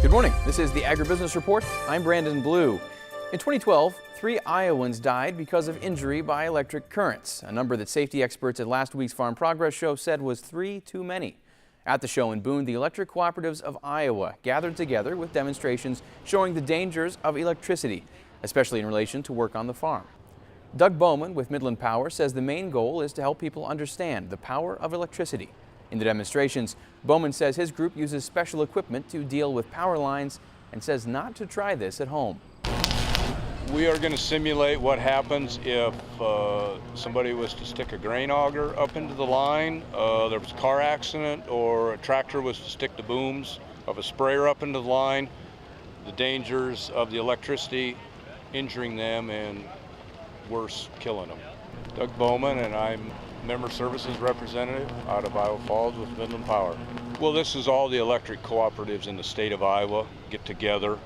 Good morning. This is the Agribusiness Report. I'm Brandon Blue. In 2012, 3 Iowans died because of injury by electric currents, a number that safety experts at last week's Farm Progress Show said was 3 too many. At the show in Boone, the Electric Cooperatives of Iowa gathered together with demonstrations showing the dangers of electricity, especially in relation to work on the farm. Doug Bowman with Midland Power says the main goal is to help people understand the power of electricity. In the demonstrations, Bowman says his group uses special equipment to deal with power lines and says not to try this at home. We are going to simulate what happens if somebody was to stick a grain auger up into the line, there was a car accident, or a tractor was to stick the booms of a sprayer up into the line, the dangers of the electricity injuring them and worse, killing them. Doug Bowman, and I'm Member Services Representative out of Iowa Falls with Midland Power. Well, this is all the electric cooperatives in the state of Iowa get together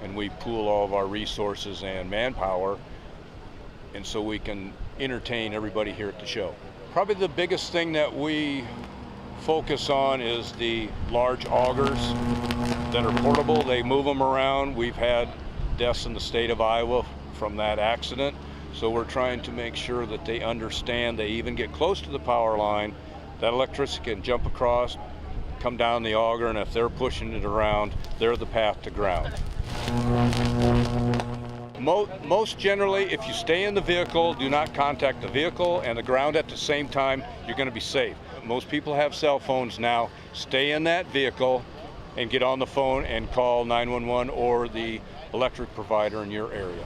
and we pool all of our resources and manpower, and so we can entertain everybody here at the show. Probably the biggest thing that we focus on is the large augers that are portable. They move them around. We've had deaths in the state of Iowa from that accident. So we're trying to make sure that they understand they even get close to the power line, that electricity can jump across, come down the auger, and if they're pushing it around, they're the path to ground. Most generally, if you stay in the vehicle, do not contact the vehicle and the ground at the same time, you're going to be safe. Most people have cell phones now. Stay in that vehicle and get on the phone and call 911 or the electric provider in your area.